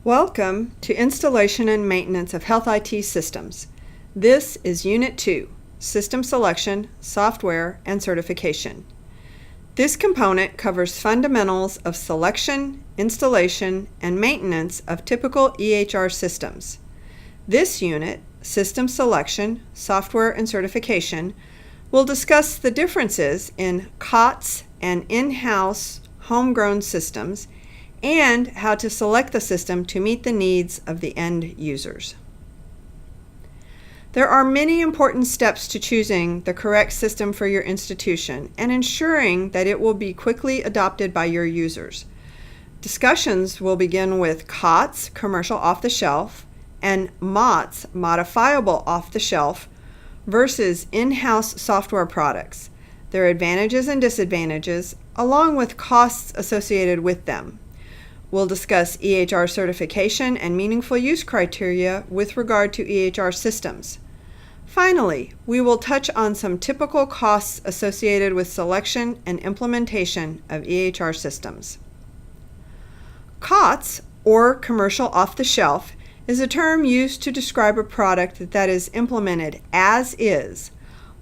Welcome to Installation and Maintenance of Health IT Systems. This is Unit 2, System Selection, Software, and Certification. This component covers fundamentals of selection, installation, and maintenance of typical EHR systems. This unit, System Selection, Software, and Certification, will discuss the differences in COTS and in-house homegrown systems and how to select the system to meet the needs of the end users. There are many important steps to choosing the correct system for your institution and ensuring that it will be quickly adopted by your users. Discussions will begin with COTS, commercial off-the-shelf, and MOTS, modifiable off-the-shelf, versus in-house software products, their advantages and disadvantages, along with costs associated with them. We'll discuss EHR certification and meaningful use criteria with regard to EHR systems. Finally, we will touch on some typical costs associated with selection and implementation of EHR systems. COTS, or commercial off-the-shelf, is a term used to describe a product that is implemented as is,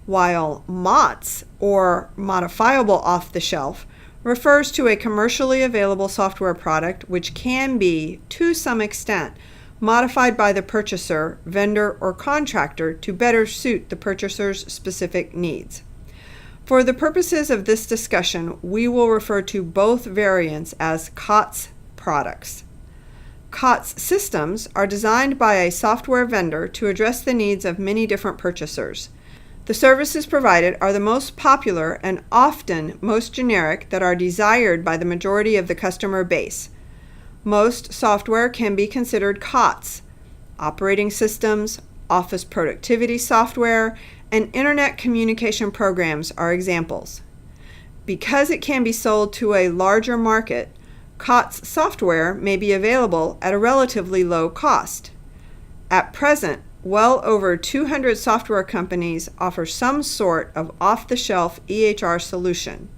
while MOTS, or modifiable off-the-shelf, refers to a commercially available software product which can be, to some extent, modified by the purchaser, vendor, or contractor to better suit the purchaser's specific needs. For the purposes of this discussion, we will refer to both variants as COTS products. COTS systems are designed by a software vendor to address the needs of many different purchasers. The services provided are the most popular and often most generic that are desired by the majority of the customer base. Most software can be considered COTS. Operating systems, office productivity software, and internet communication programs are examples. Because it can be sold to a larger market, COTS software may be available at a relatively low cost. At present, well over 200 software companies offer some sort of off-the-shelf EHR solution.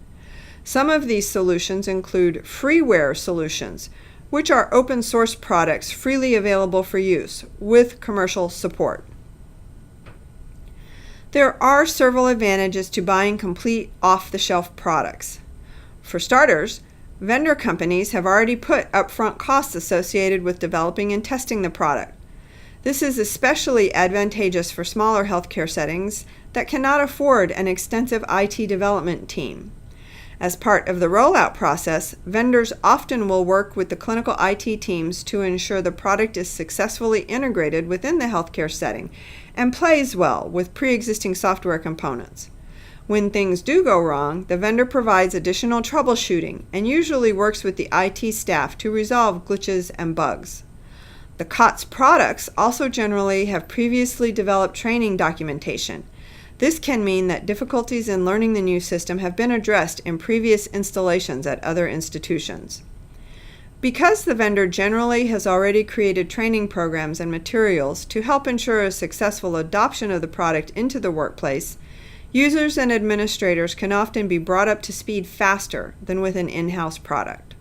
Some of these solutions include freeware solutions, which are open source products freely available for use with commercial support. There are several advantages to buying complete off-the-shelf products. For starters, vendor companies have already put upfront costs associated with developing and testing the product. This is especially advantageous for smaller healthcare settings that cannot afford an extensive IT development team. As part of the rollout process, vendors often will work with the clinical IT teams to ensure the product is successfully integrated within the healthcare setting and plays well with pre-existing software components. When things do go wrong, the vendor provides additional troubleshooting and usually works with the IT staff to resolve glitches and bugs. The COTS products also generally have previously developed training documentation. This can mean that difficulties in learning the new system have been addressed in previous installations at other institutions. Because the vendor generally has already created training programs and materials to help ensure a successful adoption of the product into the workplace, users and administrators can often be brought up to speed faster than with an in-house product.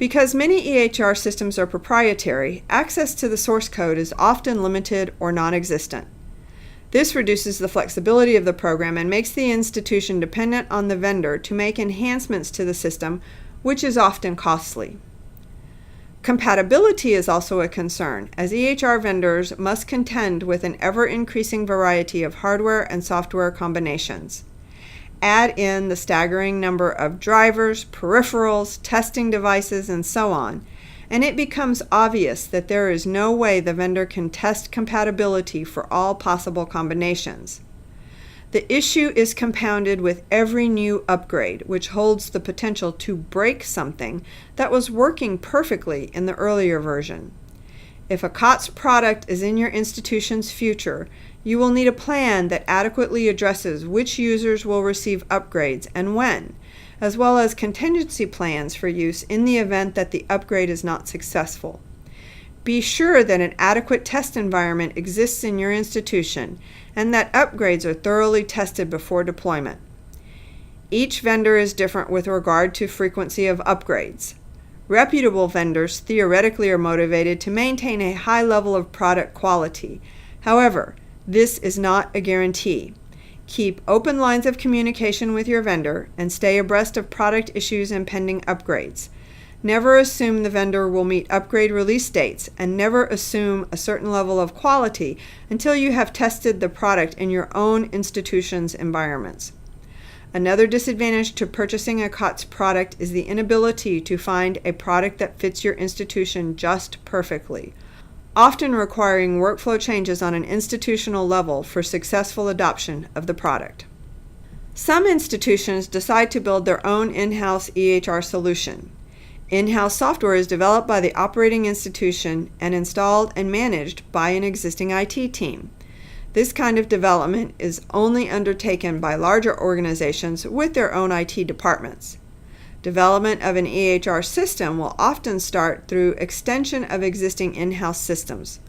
Because many EHR systems are proprietary, access to the source code is often limited or non-existent. This reduces the flexibility of the program and makes the institution dependent on the vendor to make enhancements to the system, which is often costly. Compatibility is also a concern, as EHR vendors must contend with an ever-increasing variety of hardware and software combinations. Add in the staggering number of drivers, peripherals, testing devices, and so on, and it becomes obvious that there is no way the vendor can test compatibility for all possible combinations. The issue is compounded with every new upgrade, which holds the potential to break something that was working perfectly in the earlier version. If a COTS product is in your institution's future, you will need a plan that adequately addresses which users will receive upgrades and when, as well as contingency plans for use in the event that the upgrade is not successful. Be sure that an adequate test environment exists in your institution and that upgrades are thoroughly tested before deployment. Each vendor is different with regard to frequency of upgrades. Reputable vendors theoretically are motivated to maintain a high level of product quality. However, this is not a guarantee. Keep open lines of communication with your vendor and stay abreast of product issues and pending upgrades. Never assume the vendor will meet upgrade release dates, and never assume a certain level of quality until you have tested the product in your own institution's environments. Another disadvantage to purchasing a COTS product is the inability to find a product that fits your institution just perfectly, often requiring workflow changes on an institutional level for successful adoption of the product. Some institutions decide to build their own in-house EHR solution. In-house software is developed by the operating institution and installed and managed by an existing IT team. This kind of development is only undertaken by larger organizations with their own IT departments. Development of an EHR system will often start through extension of existing in-house systems.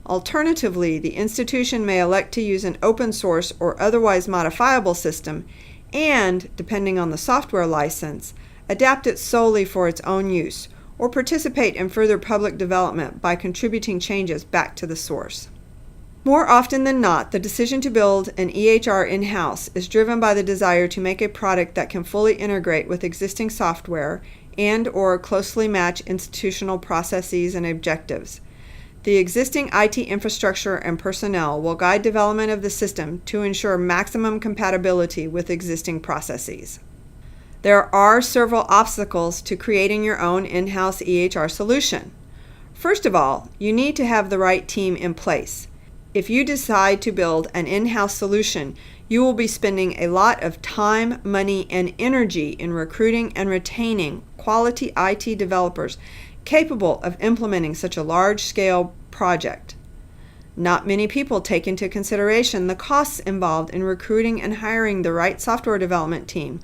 Alternatively, the institution may elect to use an open source or otherwise modifiable system and, depending on the software license, adapt it solely for its own use, or participate in further public development by contributing changes back to the source. More often than not, the decision to build an EHR in-house is driven by the desire to make a product that can fully integrate with existing software and/or closely match institutional processes and objectives. The existing IT infrastructure and personnel will guide development of the system to ensure maximum compatibility with existing processes. There are several obstacles to creating your own in-house EHR solution. First of all, you need to have the right team in place. If you decide to build an in-house solution, you will be spending a lot of time, money, and energy in recruiting and retaining quality IT developers capable of implementing such a large-scale project. Not many people take into consideration the costs involved in recruiting and hiring the right software development team,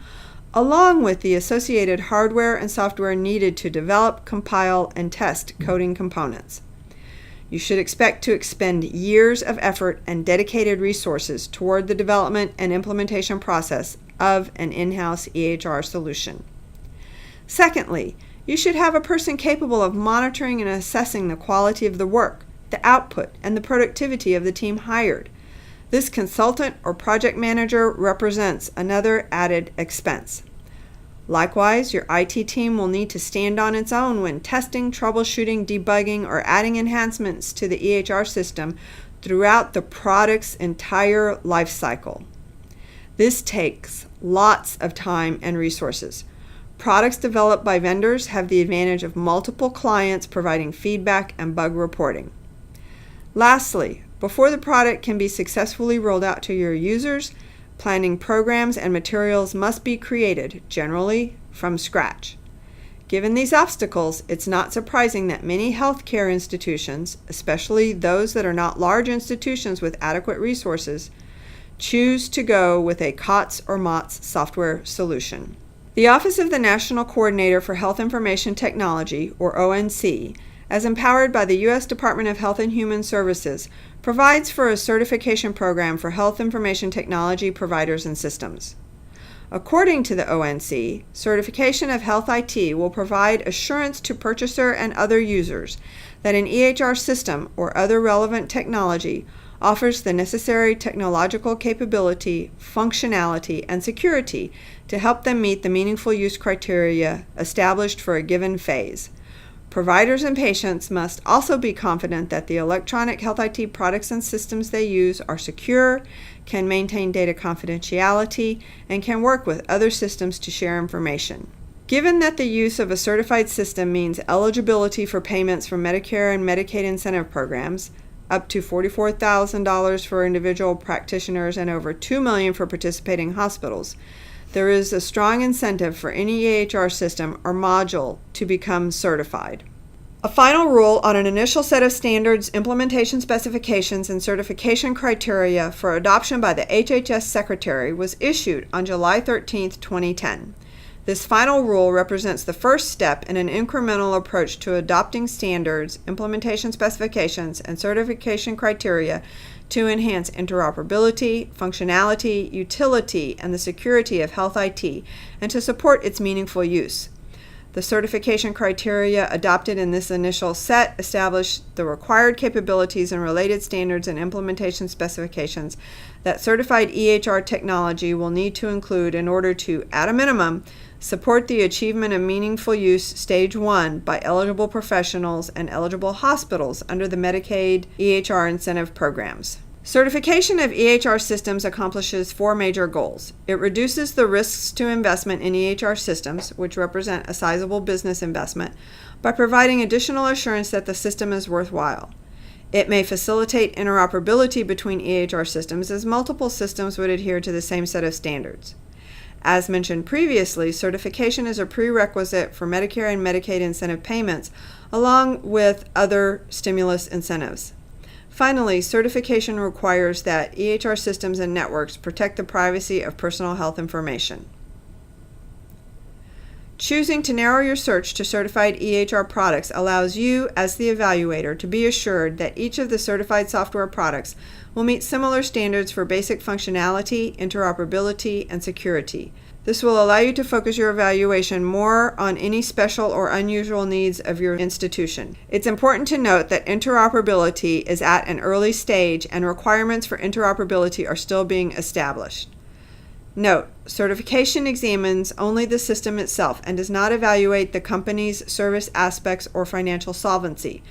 along with the associated hardware and software needed to develop, compile, and test coding components. You should expect to expend years of effort and dedicated resources toward the development and implementation process of an in-house EHR solution. Secondly, you should have a person capable of monitoring and assessing the quality of the work, the output, and the productivity of the team hired. This consultant or project manager represents another added expense. Likewise, your IT team will need to stand on its own when testing, troubleshooting, debugging, or adding enhancements to the EHR system throughout the product's entire life cycle. This takes lots of time and resources. Products developed by vendors have the advantage of multiple clients providing feedback and bug reporting. Lastly, before the product can be successfully rolled out to your users, planning programs and materials must be created, generally from scratch. Given these obstacles, it's not surprising that many healthcare institutions, especially those that are not large institutions with adequate resources, choose to go with a COTS or MOTS software solution. The Office of the National Coordinator for Health Information Technology, or ONC, as empowered by the U.S. Department of Health and Human Services, provides for a certification program for health information technology providers and systems. According to the ONC, certification of health IT will provide assurance to purchaser and other users that an EHR system or other relevant technology offers the necessary technological capability, functionality, and security to help them meet the meaningful use criteria established for a given phase. Providers and patients must also be confident that the electronic health IT products and systems they use are secure, can maintain data confidentiality, and can work with other systems to share information. Given that the use of a certified system means eligibility for payments from Medicare and Medicaid incentive programs, up to $44,000 for individual practitioners and over $2 million for participating hospitals, there is a strong incentive for any EHR system or module to become certified. A final rule on an initial set of standards, implementation specifications, and certification criteria for adoption by the HHS Secretary was issued on July 13, 2010. This final rule represents the first step in an incremental approach to adopting standards, implementation specifications, and certification criteria to enhance interoperability, functionality, utility, and the security of health IT, and to support its meaningful use. The certification criteria adopted in this initial set establish the required capabilities and related standards and implementation specifications that certified EHR technology will need to include in order to, at a minimum, support the achievement of meaningful use stage 1 by eligible professionals and eligible hospitals under the Medicaid EHR incentive programs. Certification of EHR systems accomplishes 4 major goals. It reduces the risks to investment in EHR systems, which represent a sizable business investment, by providing additional assurance that the system is worthwhile. It may facilitate interoperability between EHR systems, as multiple systems would adhere to the same set of standards. As mentioned previously, certification is a prerequisite for Medicare and Medicaid incentive payments, along with other stimulus incentives. Finally, certification requires that EHR systems and networks protect the privacy of personal health information. Choosing to narrow your search to certified EHR products allows you, as the evaluator, to be assured that each of the certified software products will meet similar standards for basic functionality, interoperability, and security. This will allow you to focus your evaluation more on any special or unusual needs of your institution. It's important to note that interoperability is at an early stage and requirements for interoperability are still being established. Note, certification examines only the system itself and does not evaluate the company's service aspects or financial solvency.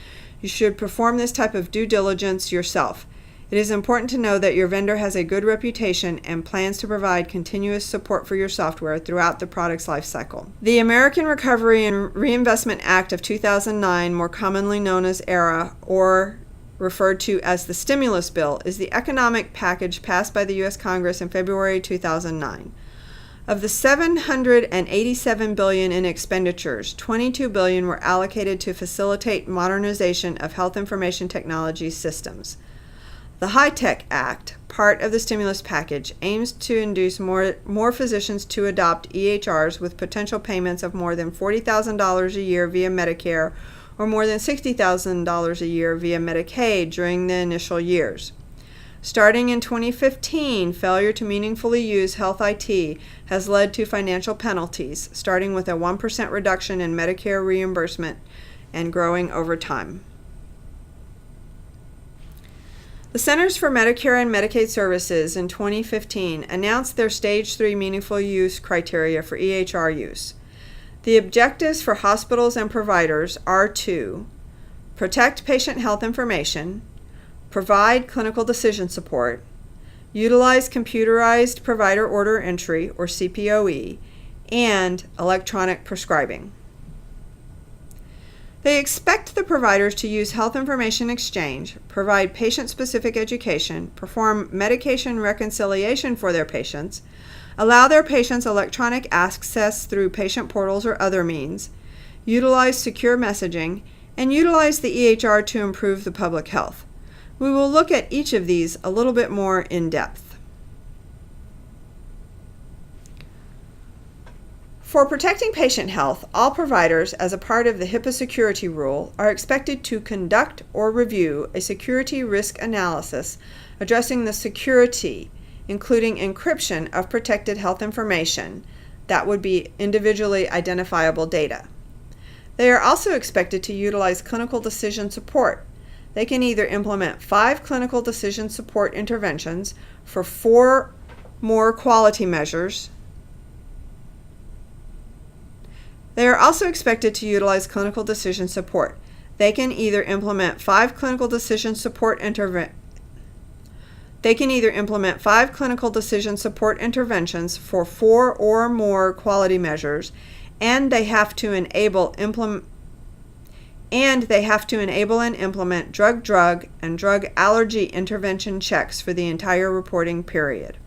You should perform this type of due diligence yourself. It is important to know that your vendor has a good reputation and plans to provide continuous support for your software throughout the product's life cycle. The American Recovery and Reinvestment Act of 2009, more commonly known as ARRA, or referred to as the stimulus bill, is the economic package passed by the U.S. Congress in February 2009. Of the $787 billion in expenditures, $22 billion were allocated to facilitate modernization of health information technology systems. The HITECH Act, part of the stimulus package, aims to induce more physicians to adopt EHRs with potential payments of more than $40,000 a year via Medicare or more than $60,000 a year via Medicaid during the initial years. Starting in 2015, failure to meaningfully use health IT has led to financial penalties, starting with a 1% reduction in Medicare reimbursement and growing over time. The Centers for Medicare and Medicaid Services in 2015 announced their Stage 3 meaningful use criteria for EHR use. The objectives for hospitals and providers are to protect patient health information, provide clinical decision support, utilize computerized provider order entry, or CPOE, and electronic prescribing. They expect the providers to use health information exchange, provide patient-specific education, perform medication reconciliation for their patients, allow their patients electronic access through patient portals or other means, utilize secure messaging, and utilize the EHR to improve the public health. We will look at each of these a little bit more in depth. For protecting patient health, all providers, as a part of the HIPAA security rule, are expected to conduct or review a security risk analysis addressing the security, including encryption of protected health information, that would be individually identifiable data. They are also expected to utilize clinical decision support. They can either implement 5 clinical decision support interventions for 4 more quality measures. They are also expected to utilize clinical decision support. They can either implement 5 clinical decision support interventions for 4 or more quality measures, and they have to enable and implement drug and drug allergy intervention checks for the entire reporting period.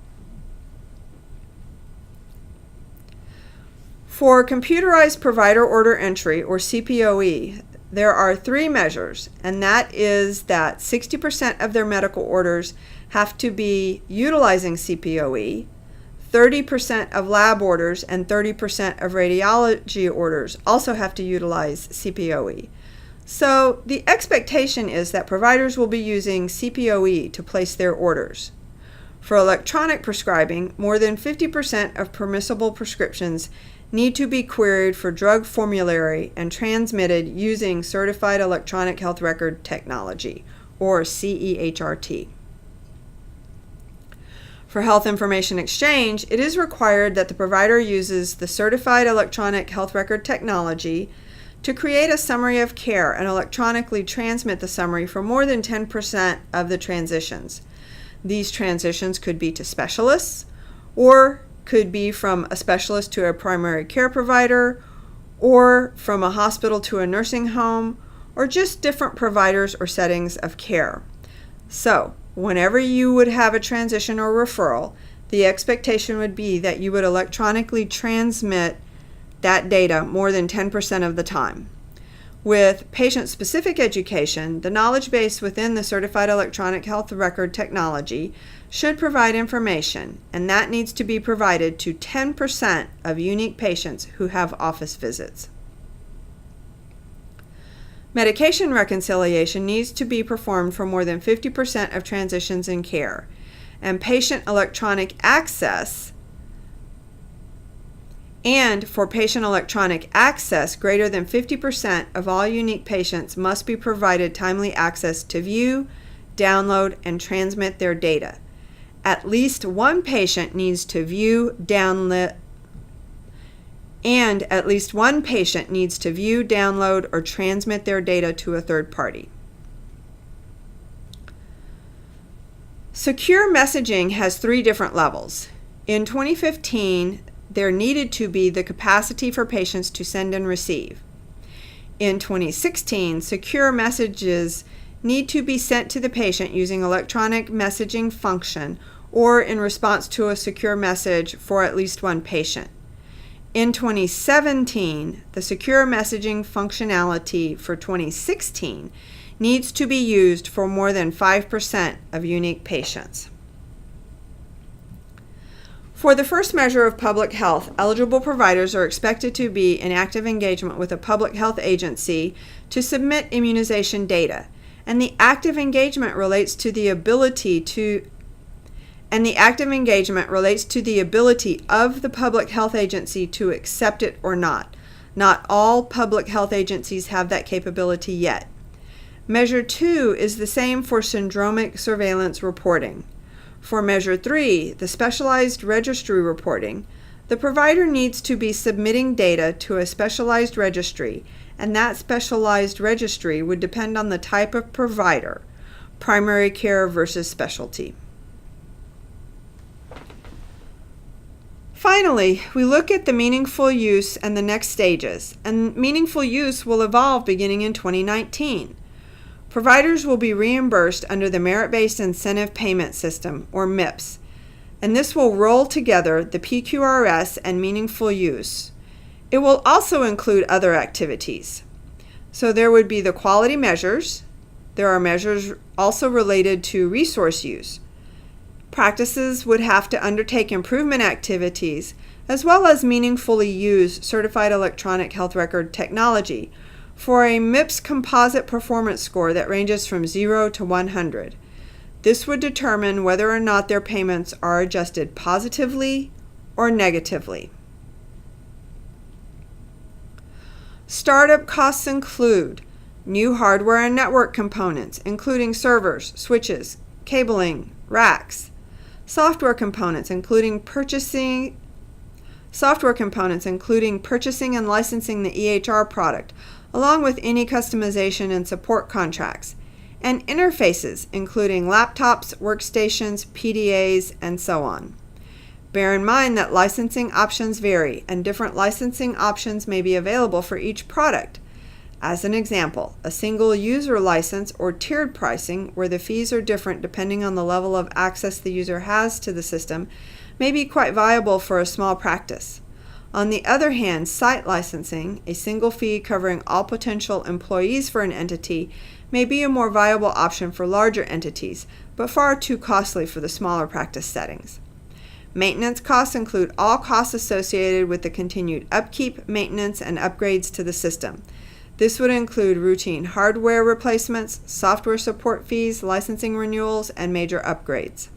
For computerized provider order entry, or CPOE, there are 3 measures, and that is that 60% of their medical orders have to be utilizing CPOE, 30% of lab orders and 30% of radiology orders also have to utilize CPOE. So the expectation is that providers will be using CPOE to place their orders. For electronic prescribing, more than 50% of permissible prescriptions need to be queried for drug formulary and transmitted using Certified Electronic Health Record Technology, or CEHRT. For health information exchange, it is required that the provider uses the Certified Electronic Health Record Technology to create a summary of care and electronically transmit the summary for more than 10% of the transitions. These transitions could be to specialists, or could be from a specialist to a primary care provider, or from a hospital to a nursing home, or just different providers or settings of care. So, whenever you would have a transition or referral, the expectation would be that you would electronically transmit that data more than 10% of the time. With patient-specific education, the knowledge base within the Certified Electronic Health Record Technology should provide information, and that needs to be provided to 10% of unique patients who have office visits. Medication reconciliation needs to be performed for more than 50% of transitions in care, and patient electronic access greater than 50% of all unique patients must be provided timely access to view, download, and transmit their data. At least one patient needs to view, download, or transmit their data to a third party. Secure messaging has 3 different levels. In 2015, there needed to be the capacity for patients to send and receive. In 2016, secure messages need to be sent to the patient using electronic messaging function or in response to a secure message for at least one patient. In 2017, the secure messaging functionality for 2016 needs to be used for more than 5% of unique patients. For the first measure of public health, eligible providers are expected to be in active engagement with a public health agency to submit immunization data, and the active engagement relates to the ability of the public health agency to accept it or not. Not all public health agencies have that capability yet. Measure 2 is the same for syndromic surveillance reporting. For Measure 3, the specialized registry reporting, the provider needs to be submitting data to a specialized registry, and that specialized registry would depend on the type of provider, primary care versus specialty. Finally, we look at the meaningful use and the next stages, and meaningful use will evolve beginning in 2019. Providers will be reimbursed under the Merit-Based Incentive Payment System, or MIPS, and this will roll together the PQRS and meaningful use. It will also include other activities. So there would be the quality measures. There are measures also related to resource use. Practices would have to undertake improvement activities, as well as meaningfully use Certified Electronic Health Record Technology for a MIPS composite performance score that ranges from 0 to 100. This would determine whether or not their payments are adjusted positively or negatively. Startup costs include new hardware and network components, including servers, switches, cabling, racks, software components, including purchasing and licensing the EHR product, along with any customization and support contracts, and interfaces, including laptops, workstations, PDAs, and so on. Bear in mind that licensing options vary, and different licensing options may be available for each product. As an example, a single user license or tiered pricing, where the fees are different depending on the level of access the user has to the system, may be quite viable for a small practice. On the other hand, site licensing, a single fee covering all potential employees for an entity, may be a more viable option for larger entities, but far too costly for the smaller practice settings. Maintenance costs include all costs associated with the continued upkeep, maintenance, and upgrades to the system. This would include routine hardware replacements, software support fees, licensing renewals, and major upgrades.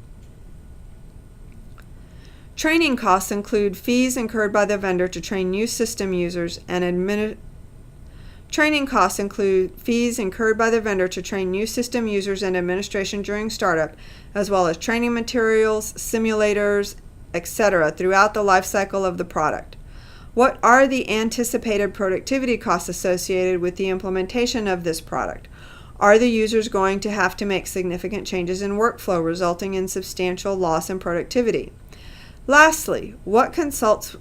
Training costs include fees incurred by the vendor to train new system users and administration during startup, as well as training materials, simulators, etc. throughout the life cycle of the product. What are the anticipated productivity costs associated with the implementation of this product? Are the users going to have to make significant changes in workflow, resulting in substantial loss in productivity? Lastly, what consultants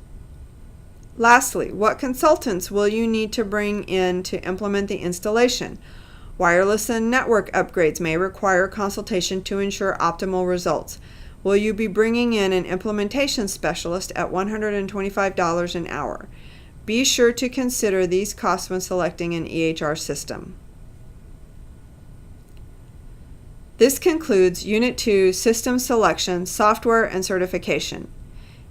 will you need to bring in to implement the installation? Wireless and network upgrades may require consultation to ensure optimal results. Will you be bringing in an implementation specialist at $125 an hour? Be sure to consider these costs when selecting an EHR system. This concludes Unit 2 System Selection, Software, and Certification.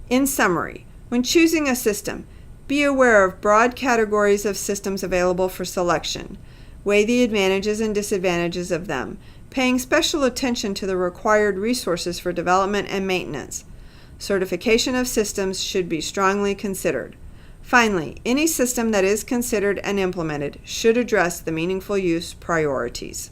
In summary, when choosing a system, be aware of broad categories of systems available for selection. Weigh the advantages and disadvantages of them, paying special attention to the required resources for development and maintenance. Certification of systems should be strongly considered. Finally, any system that is considered and implemented should address the meaningful use priorities.